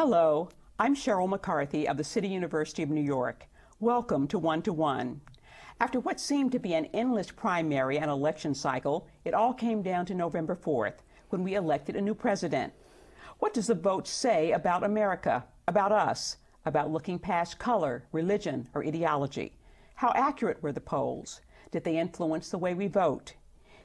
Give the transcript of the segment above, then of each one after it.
Hello, I'm Sheryl McCarthy of the City University of New York. Welcome to One to One. After what seemed to be an endless primary and election cycle, it all came down to November 4th, when we elected a new president. What does the vote say about America, about us, about looking past color, religion, or ideology? How accurate were the polls? Did they influence the way we vote?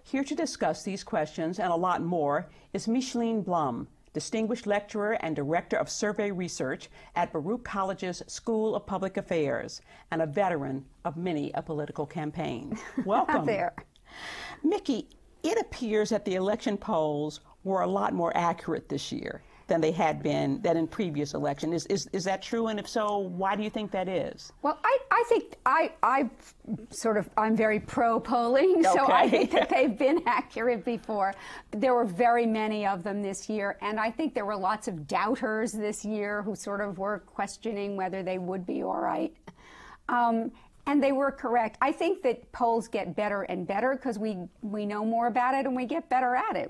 Here to discuss these questions and a lot more is Micheline Blum, Distinguished Lecturer and Director of Survey Research at Baruch College's School of Public Affairs, and a veteran of many a political campaign. Welcome. There. Mickey, it appears that the election polls were a lot more accurate this year than they had been in previous elections. Is that true? And if so, why do you think that is? Well, I think I'm very pro-polling, so I think that they've been accurate before. There were very many of them this year, and I think there were lots of doubters this year who sort of were questioning whether they would be all right. And they were correct. I think that polls get better and better because we know more about it and we get better at it.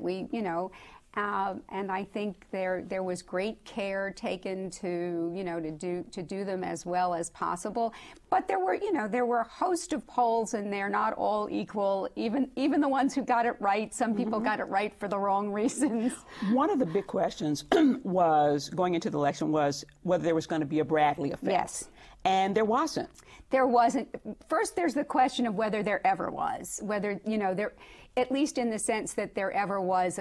And I think there was great care taken to do them as well as possible. But there were a host of polls, and they're not all equal. Even the ones who got it right, some people got it right for the wrong reasons. One of the big questions was going into the election was whether there was going to be a Bradley effect. Yes. And there wasn't. There wasn't. First, there's the question of whether there ever was, whether, there, at least in the sense that there ever was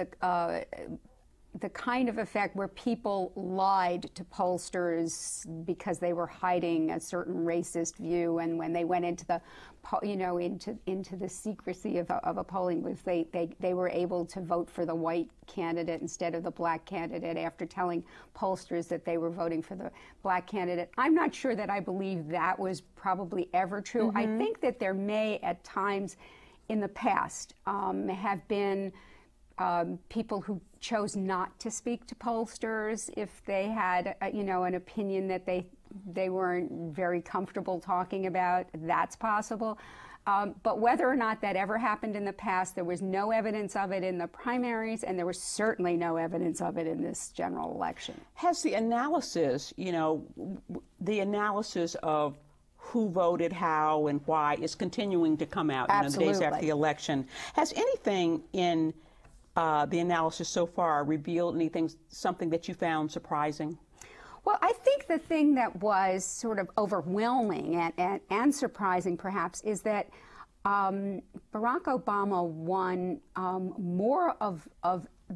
the kind of effect where people lied to pollsters because they were hiding a certain racist view, and when they went into the, into the secrecy of a polling booth, they were able to vote for the white candidate instead of the black candidate after telling pollsters that they were voting for the black candidate. I'm not sure that I believe that was probably ever true. I think that there may at times in the past have been people who chose not to speak to pollsters if they had, an opinion that they weren't very comfortable talking about. That's possible. But whether or not that ever happened in the past, there was no evidence of it in the primaries, and there was certainly no evidence of it in this general election. Has the analysis, the analysis of who voted how and why is continuing to come out in the days after the election. Has anything in the analysis so far revealed something that you found surprising? Well, I think the thing that was sort of overwhelming and surprising, perhaps, is that Barack Obama won more of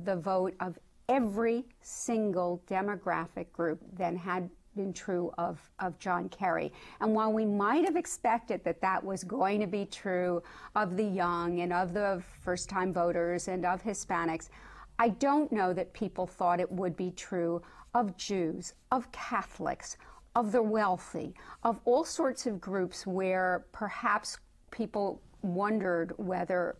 the vote of every single demographic group than had been true of John Kerry. And while we might have expected that that was going to be true of the young and of the first-time voters and of Hispanics, I don't know that people thought it would be true of Jews, of Catholics, of the wealthy, of all sorts of groups where perhaps people wondered whether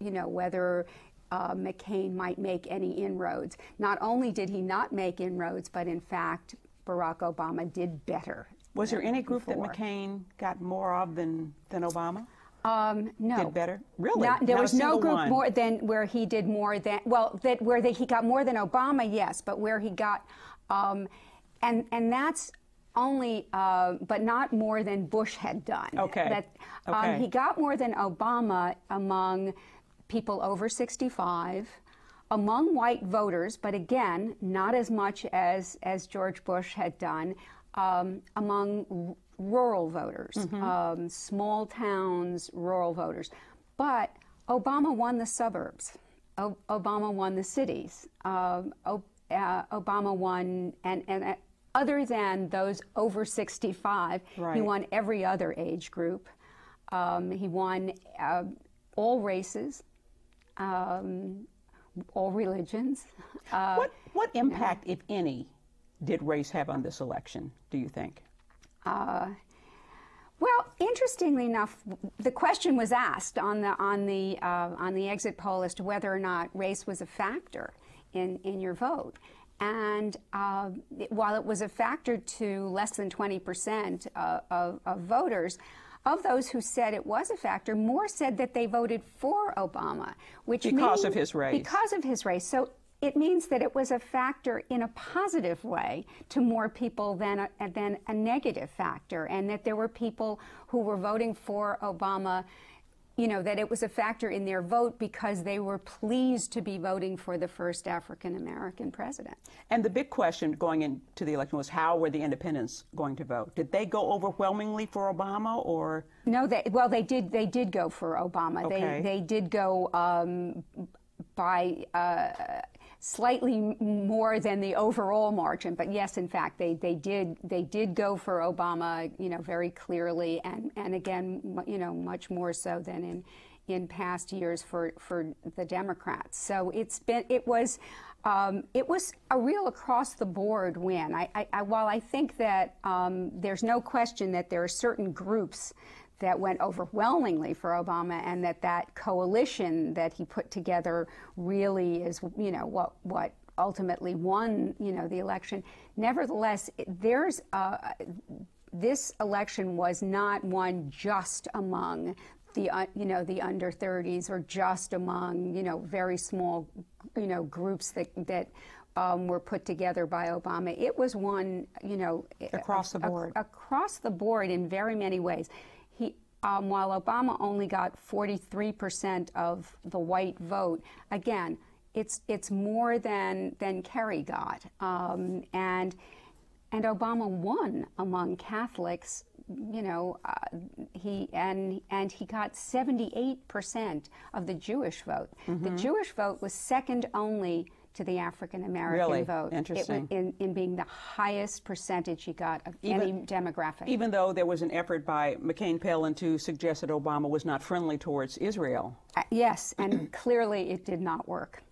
McCain might make any inroads. Not only did he not make inroads, but in fact, Barack Obama did better. Was there any group that McCain got more of than Obama? No. Did better? Really? There was no group more than where he did more than, he got more than Obama, yes, but where he got, and that's only, but not more than Bush had done. Okay. He got more than Obama among people over 65, among white voters, but again, not as much as George Bush had done, among rural voters, small towns, rural voters. But Obama won the suburbs. Obama won the cities. Obama won, and other than those over 65, he won every other age group. He won all races. All religions. What impact, if any, did race have on this election, do you think? Well, interestingly enough, the question was asked on the exit poll as to whether or not race was a factor in your vote. And while it was a factor to less than 20% of voters, of those who said it was a factor, more said that they voted for Obama, which because of his race. Because of his race. So it means that it was a factor in a positive way to more people than a negative factor, and that there were people who were voting for Obama, that it was a factor in their vote because they were pleased to be voting for the first African-American president. And the big question going into the election was, how were the independents going to vote? Did they go overwhelmingly for Obama, or? No, they did go for Obama. Okay. They did go by slightly more than the overall margin, but yes, in fact, they did go for Obama, very clearly, and again, much more so than in past years for the Democrats. So it was a real across the board win. While I think that there's no question that there are certain groups that went overwhelmingly for Obama, and that coalition that he put together really is, what ultimately won, the election. Nevertheless, this election was not won just among the under 30s, or just among, very small, groups that were put together by Obama. It was won, across the board. Across the board in very many ways. While Obama only got 43% of the white vote, again, it's more than Kerry got, and Obama won among Catholics. He got 78% of the Jewish vote. Mm-hmm. The Jewish vote was second only to the African-American vote. Interesting. In being the highest percentage he got of any demographic. Even though there was an effort by McCain-Palin to suggest that Obama was not friendly towards Israel. Yes, and clearly it did not work.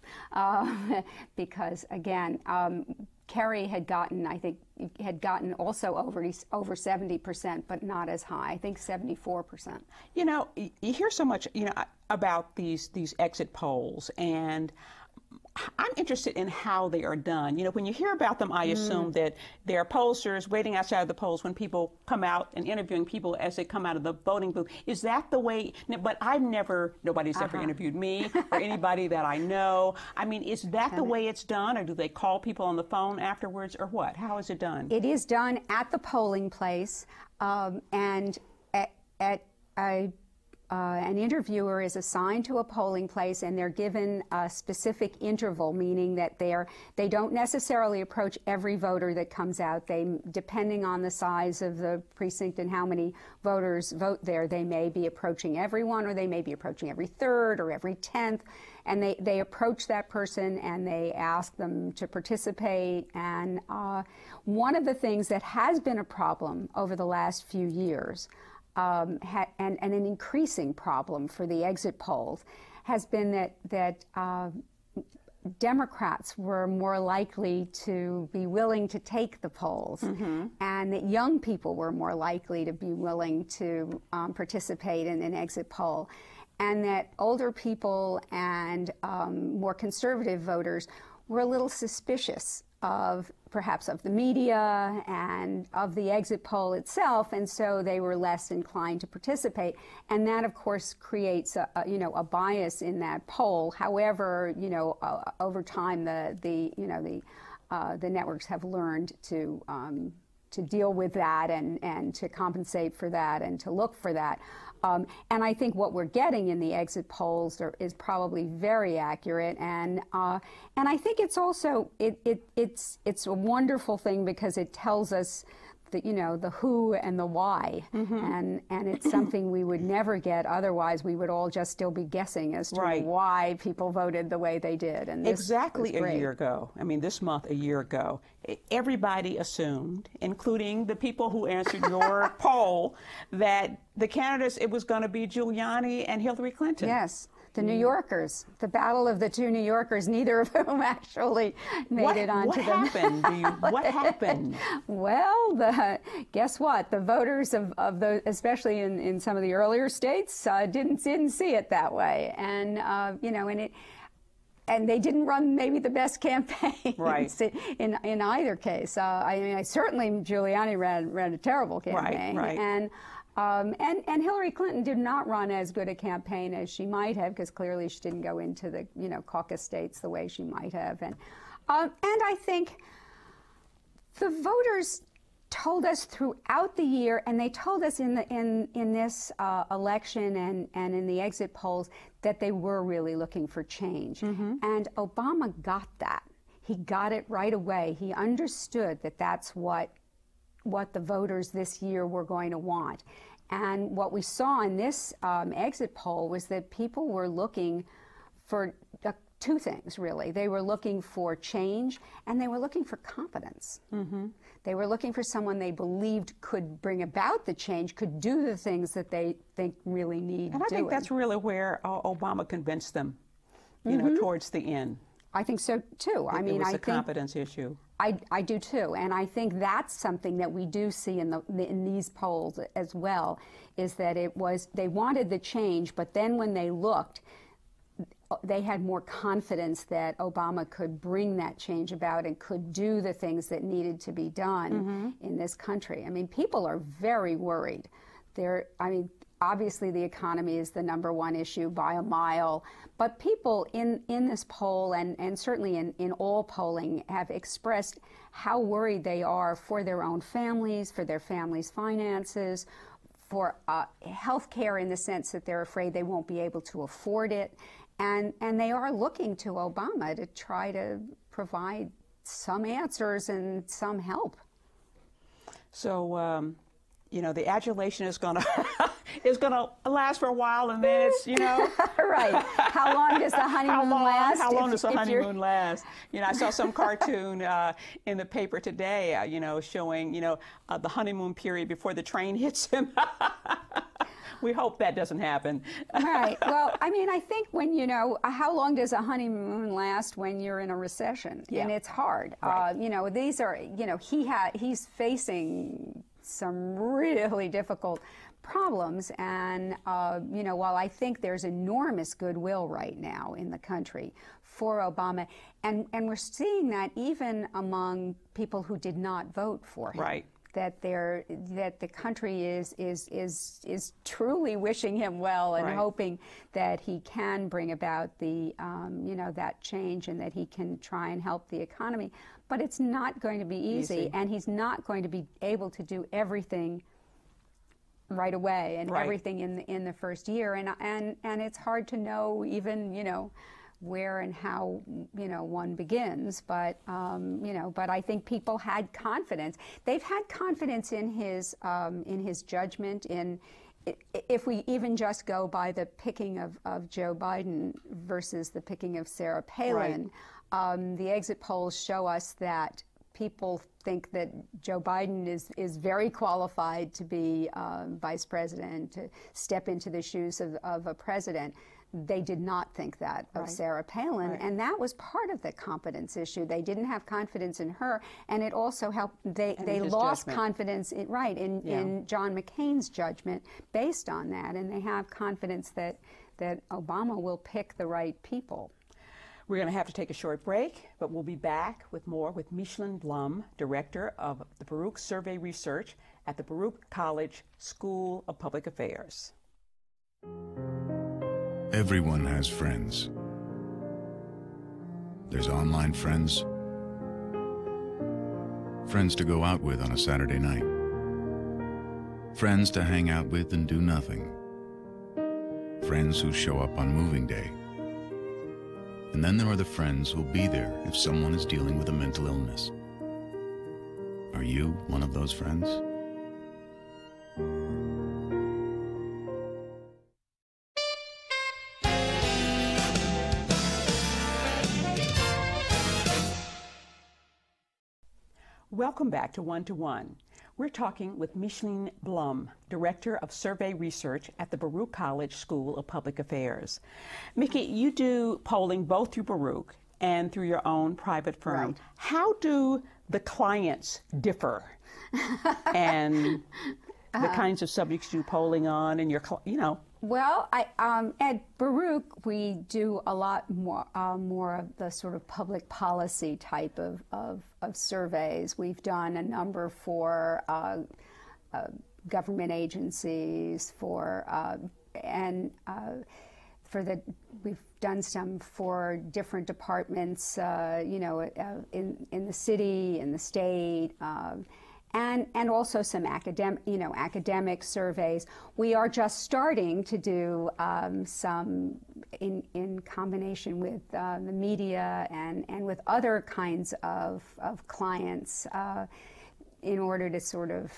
Because, again, Kerry had gotten, I think, also over 70%, but not as high. I think 74%. You hear so much, about these exit polls, and I'm interested in how they are done. When you hear about them, I assume that there are pollsters waiting outside of the polls when people come out and interviewing people as they come out of the voting booth. Is that the way? But nobody's ever interviewed me or anybody that I know. I mean, is that the way it's done, or do they call people on the phone afterwards, or what? How is it done? It is done at the polling place, and an interviewer is assigned to a polling place, and they're given a specific interval, meaning that they don't necessarily approach every voter that comes out. Depending on the size of the precinct and how many voters vote there, they may be approaching everyone, or they may be approaching every third or every 10th. And they approach that person and they ask them to participate. And one of the things that has been a problem over the last few years, and an increasing problem for the exit polls, has been that Democrats were more likely to be willing to take the polls, and that young people were more likely to be willing to participate in an exit poll, and that older people and more conservative voters were a little suspicious perhaps of the media and of the exit poll itself, and so they were less inclined to participate. And that, of course, creates a bias in that poll. However, over time, the networks have learned to deal with that and to compensate for that and to look for that. And I think what we're getting in the exit polls is probably very accurate, and I think it's also it's a wonderful thing because it tells us the who and the why, and it's something we would never get otherwise. We would all just still be guessing as to why people voted the way they did. And this exactly a year ago, this month a year ago, everybody assumed, including the people who answered your poll, that the candidates, it was going to be Giuliani and Hillary Clinton. Yes. The New Yorkers, the battle of the two New Yorkers, neither of whom actually made it onto What happened? Well, guess what? The voters of those, especially in some of the earlier states, didn't see it that way, and and they didn't run maybe the best campaigns in either case. Certainly Giuliani ran a terrible campaign, right. and And Hillary Clinton did not run as good a campaign as she might have, because clearly she didn't go into the caucus states the way she might have. And I think the voters told us throughout the year, and they told us in this election and in the exit polls, that they were really looking for change. And Obama got that. He got it right away. He understood that that's what the voters this year were going to want. And what we saw in this exit poll was that people were looking for two things, really. They were looking for change, and they were looking for competence. They were looking for someone they believed could bring about the change, could do the things that they think really need doing. And I think that's really where Obama convinced them, you know, towards the end. I think so, too. I mean, it was I a think competence issue. I do too, and I think that's something that we do see in these polls as well, is that they wanted the change, but then when they looked, they had more confidence that Obama could bring that change about and could do the things that needed to be done in this country. I mean, people are very worried. Obviously, the economy is the #1 issue by a mile, but people in this poll and certainly in all polling have expressed how worried they are for their own families, for their families' finances, for health care, in the sense that they're afraid they won't be able to afford it. And they are looking to Obama to try to provide some answers and some help. So, you know, the adulation is going to last for a while, and then it's, you know. Right. How long does the honeymoon last? How long does the honeymoon last? You know, I saw some cartoon in the paper today, you know, showing, you know, the honeymoon period before the train hits him. We hope that doesn't happen. Right. Well, I mean, I think when, you know, how long does a honeymoon last when you're in a recession? Yeah. And it's hard. Right. You know, these are, you know, he's facing some really difficult problems. And, you know, while I think there's enormous goodwill right now in the country for Obama, and we're seeing that even among people who did not vote for him. Right. That the country is truly wishing him well and hoping that he can bring about the you know, that change, and that he can try and help the economy. But it's not going to be easy. And he's not going to be able to do everything right away and everything in the first year. And it's hard to know even, you know, where and how, you know, one begins, but you know, but I think people had confidence. They've had confidence in his judgment. If we even just go by the picking of Joe Biden versus the picking of Sarah Palin, the exit polls show us that people think that Joe Biden is very qualified to be vice president, to step into the shoes of a president. They did not think that of Sarah Palin, and that was part of the competence issue. They didn't have confidence in her, and it also helped. They lost confidence in John McCain's judgment based on that, and they have confidence that Obama will pick the right people. We're going to have to take a short break, but we'll be back with more with Micheline Blum, Director of the Baruch Survey Research at the Baruch College School of Public Affairs. Everyone has friends. There's online friends, friends to go out with on a Saturday night, friends to hang out with and do nothing, friends who show up on moving day. And then there are the friends who'll be there if someone is dealing with a mental illness. Are you one of those friends? Welcome back to One to One. We're talking with Micheline Blum, Director of Survey Research at the Baruch College School of Public Affairs. Mickey, you do polling both through Baruch and through your own private firm. Right. How do the clients differ? And the kinds of subjects you do polling on and your, you know. Well, at Baruch, we do a lot more of the sort of public policy type of surveys. We've done a number for government agencies, we've done some for different departments, you know, in the city, in the state, and also some academic surveys. We are just starting to do some in combination with the media and with other kinds of clients in order to sort of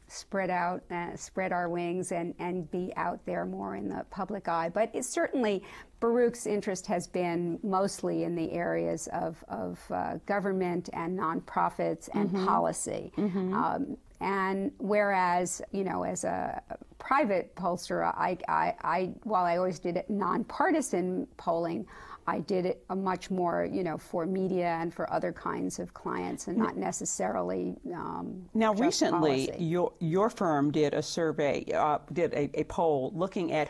spread our wings and be out there more in the public eye. But it's certainly, Baruch's interest has been mostly in the areas of government and nonprofits and policy. And whereas, you know, as a private pollster, while I always did it nonpartisan polling, I did it much more, you know, for media and for other kinds of clients, and not necessarily now, just recently, policy. your firm did a survey, did a poll looking at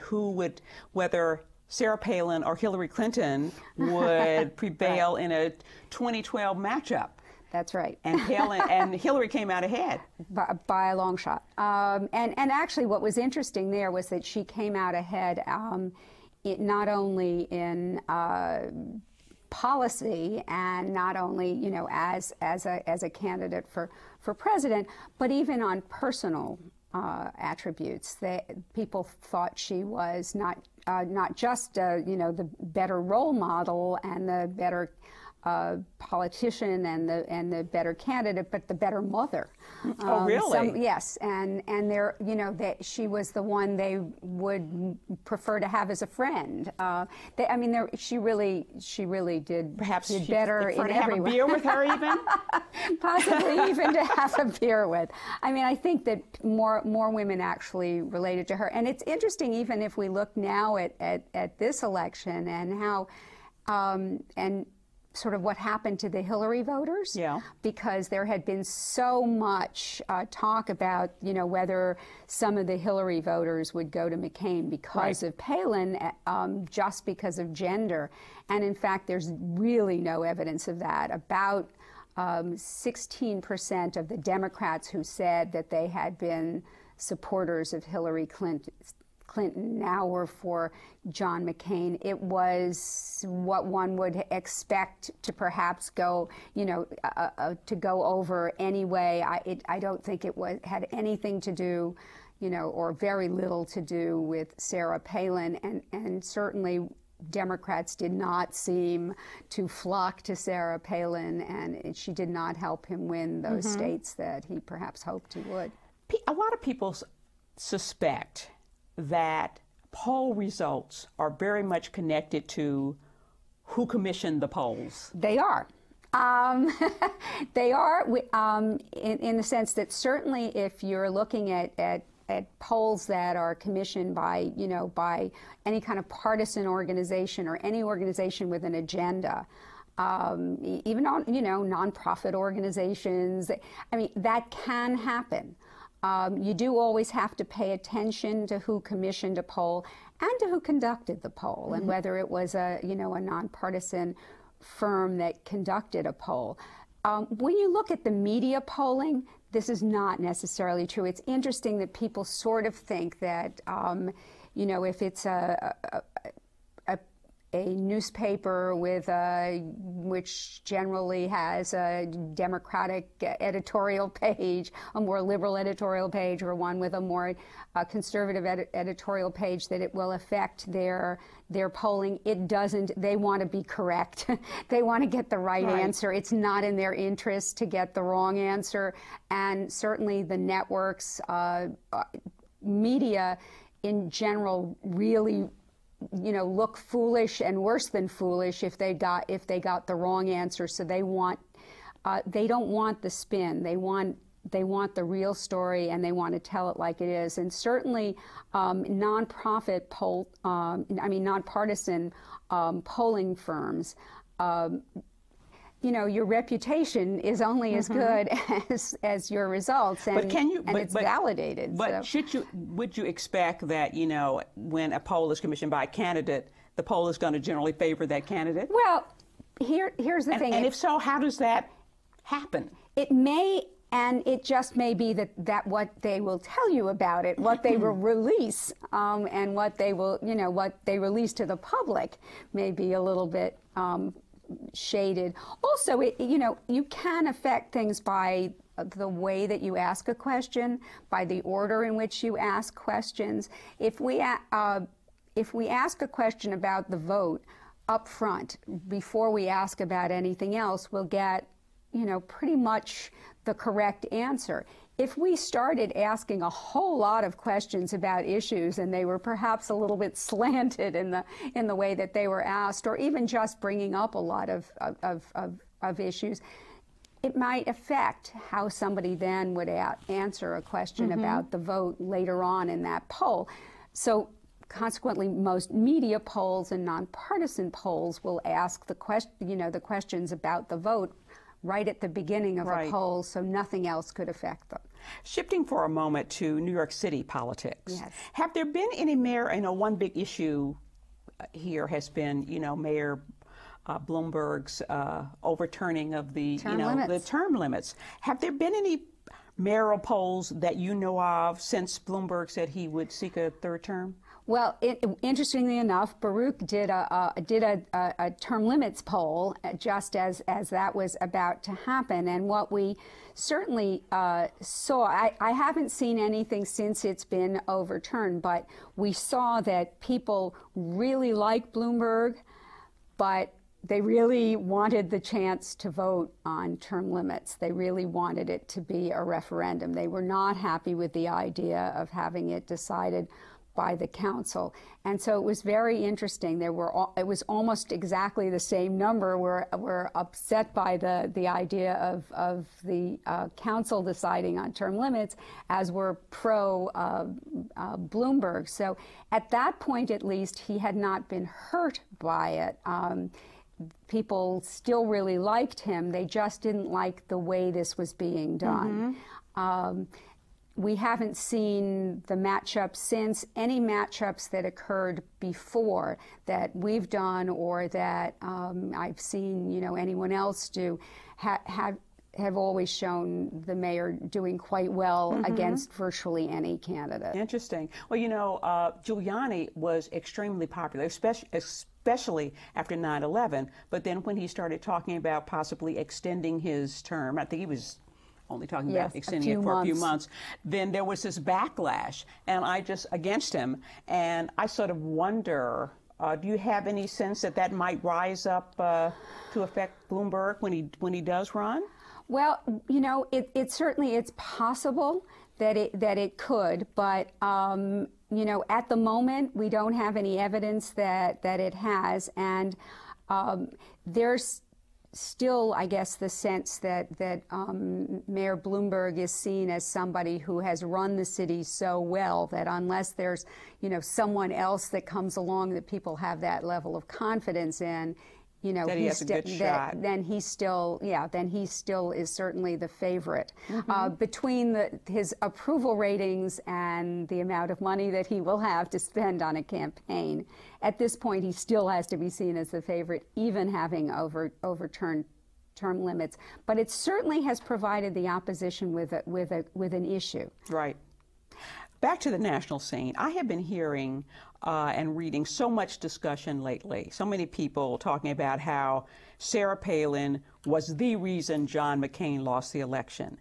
whether Sarah Palin or Hillary Clinton would prevail in a 2012 matchup. That's right. And Hillary came out ahead. By a long shot. And actually what was interesting there was that she came out ahead not only in policy and not only, you know, as a candidate for president, but even on personal attributes. People thought she was not just you know, the better role model and the better politician and the better candidate, but the better mother. Oh, really? Yes, and there, you know, that she was the one they would prefer to have as a friend. I mean, she really did. Perhaps did better in every way. Have a beer with her, even. Possibly even to have a beer with. I mean, I think that more women actually related to her, and it's interesting even if we look now at this election and how and sort of what happened to the Hillary voters, because there had been so much talk about, you know, whether some of the Hillary voters would go to McCain because of Palin, just because of gender. And in fact, there's really no evidence of that. About 16% of the Democrats who said that they had been supporters of Hillary Clinton now were for John McCain. It was what one would expect to perhaps go, you know, to go over anyway. I don't think it had anything to do, you know, or very little to do with Sarah Palin, and certainly Democrats did not seem to flock to Sarah Palin, and she did not help him win those states that he perhaps hoped he would. A lot of people suspect that poll results are very much connected to who commissioned the polls. They are. They are in the sense that certainly if you're looking at polls that are commissioned by, you know, by any kind of partisan organization or any organization with an agenda, even on, you know, nonprofit organizations, I mean, that can happen. You do always have to pay attention to who commissioned a poll and to who conducted the poll, and whether it was a, you know, a nonpartisan firm that conducted a poll. When you look at the media polling, this is not necessarily true. It's interesting that people sort of think that, you know, if it's a newspaper with which generally has a Democratic editorial page, a more liberal editorial page, or one with a more conservative editorial page, that it will affect their polling. It doesn't. They want to be correct. They want to get the right answer. It's not in their interest to get the wrong answer. And certainly the networks, media in general, really, you know, look foolish and worse than foolish if they got the wrong answer. So they don't want the spin. They want the real story, and they want to tell it like it is. And certainly, nonprofit nonpartisan polling firms, you know, your reputation is only as good as your results, and, it's validated. But so. Would you expect that, you know, when a poll is commissioned by a candidate, the poll is going to generally favor that candidate? Well, here's the thing. And if so, how does that happen? It may And it just may be that what they will tell you about it, what they will release, and what they will, what they release to the public may be a little bit shaded. Also, you can affect things by the way that you ask a question, by the order in which you ask questions. If we ask a question about the vote up front, before we ask about anything else, we'll get, pretty much the correct answer. If we started asking a whole lot of questions about issues and they were perhaps a little bit slanted in the way that they were asked, or even just bringing up a lot of issues, it might affect how somebody then would answer a question about the vote later on in that poll. So consequently, most media polls and nonpartisan polls will ask the questions about the vote right at the beginning of a poll, so nothing else could affect them. Shifting for a moment to New York City politics. Yes. Have there been any mayor, one big issue here has been, Mayor Bloomberg's overturning of the term limits. Have there been any mayoral polls that you know of since Bloomberg said he would seek a third term? Well, interestingly enough, Baruch did a term limits poll just as that was about to happen, and what we certainly saw, I haven't seen anything since it's been overturned, but we saw that people really like Bloomberg, but they really wanted the chance to vote on term limits. They really wanted it to be a referendum. They were not happy with the idea of having it decided by the council. And so it was very interesting. It was almost exactly the same number were upset by the idea of the council deciding on term limits as were pro Bloomberg. So at that point, at least, he had not been hurt by it. People still really liked him. They just didn't like the way this was being done. We haven't seen the matchups since. Any matchups that occurred before that we've done or that I've seen, anyone else do have always shown the mayor doing quite well against virtually any candidate. Interesting. Well, Giuliani was extremely popular, especially after 9/11. But then when he started talking about possibly extending his term, I think he was only talking about extending it for a few months, then there was this backlash, and against him, and I sort of wonder, do you have any sense that might rise up to affect Bloomberg when he does run? Well, it certainly, it's possible that it could, but at the moment we don't have any evidence that it has, and there's still, I guess, the sense that Mayor Bloomberg is seen as somebody who has run the city so well that unless there's, someone else that comes along that people have that level of confidence in, that he has a good shot. Then he still is certainly the favorite. Between his approval ratings and the amount of money that he will have to spend on a campaign, at this point he still has to be seen as the favorite, even having overturned term limits. But it certainly has provided the opposition with an issue. Right. Back to the national scene, I have been hearing and reading so much discussion lately, so many people talking about how Sarah Palin was the reason John McCain lost the election.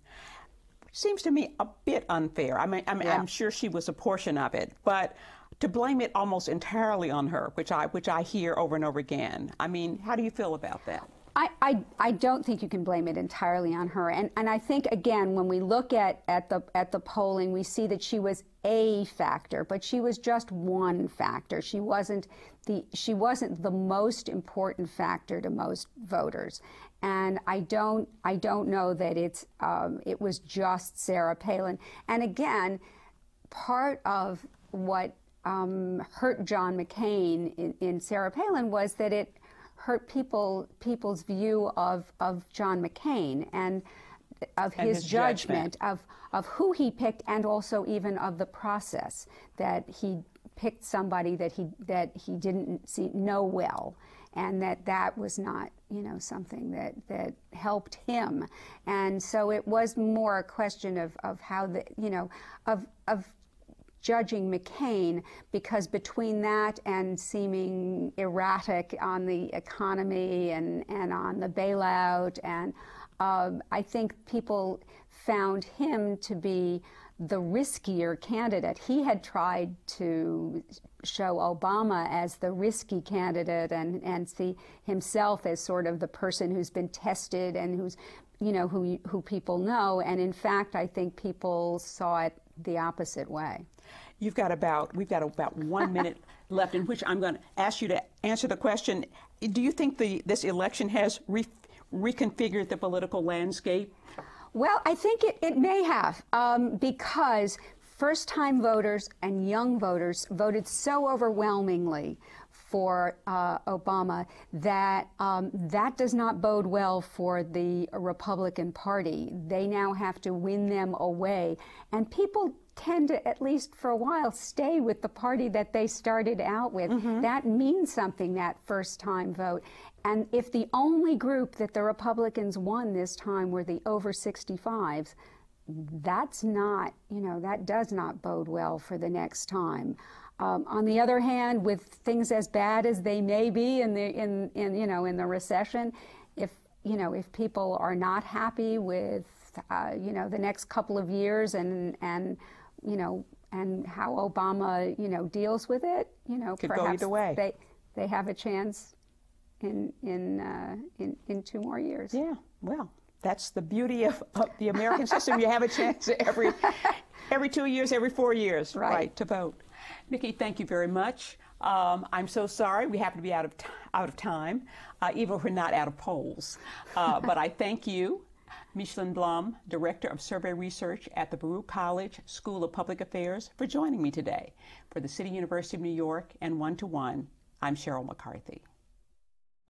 Seems to me a bit unfair. I'm sure she was a portion of it, but to blame it almost entirely on her, which I hear over and over again. How do you feel about that? I don't think you can blame it entirely on her, and I think, again, when we look at the polling, we see that she was a factor, but she was just one factor. She wasn't the most important factor to most voters, and I don't know that it was just Sarah Palin. And again, part of what hurt John McCain in Sarah Palin was that it hurt people's view of John McCain and of his judgment of who he picked, and also even of the process that he picked somebody that he didn't know well, and that was not, you know, something that helped him. And so it was more a question of how the, you know, of judging McCain, because between that and seeming erratic on the economy and on the bailout, and I think people found him to be the riskier candidate. He had tried to show Obama as the risky candidate and see himself as sort of the person who's been tested and who's, you know, who people know. And in fact, I think people saw it the opposite way. We've got about 1 minute left, in which I'm going to ask you to answer the question: do you think this election has reconfigured the political landscape? Well, I think it may have, because first-time voters and young voters voted so overwhelmingly for Obama that that does not bode well for the Republican Party. They now have to win them away, and people tend to, at least for a while, stay with the party that they started out with. Mm-hmm. That means something, that first-time vote. And if the only group that the Republicans won this time were the over 65s, that's not, you know, that does not bode well for the next time. On the other hand, with things as bad as they may be in the recession, if people are not happy with the next couple of years and how Obama deals with it, could perhaps go either way. They have a chance in 2 more years. Yeah, well, that's the beauty of the American system. You have a chance every 2 years, every 4 years, right, to vote. Nikki, thank you very much. I'm so sorry we happen to be out of time, even if we're not out of polls. But I thank you, Micheline Blum, Director of Survey Research at the Baruch College School of Public Affairs, for joining me today. For the City University of New York and 1 to 1, I'm Sheryl McCarthy.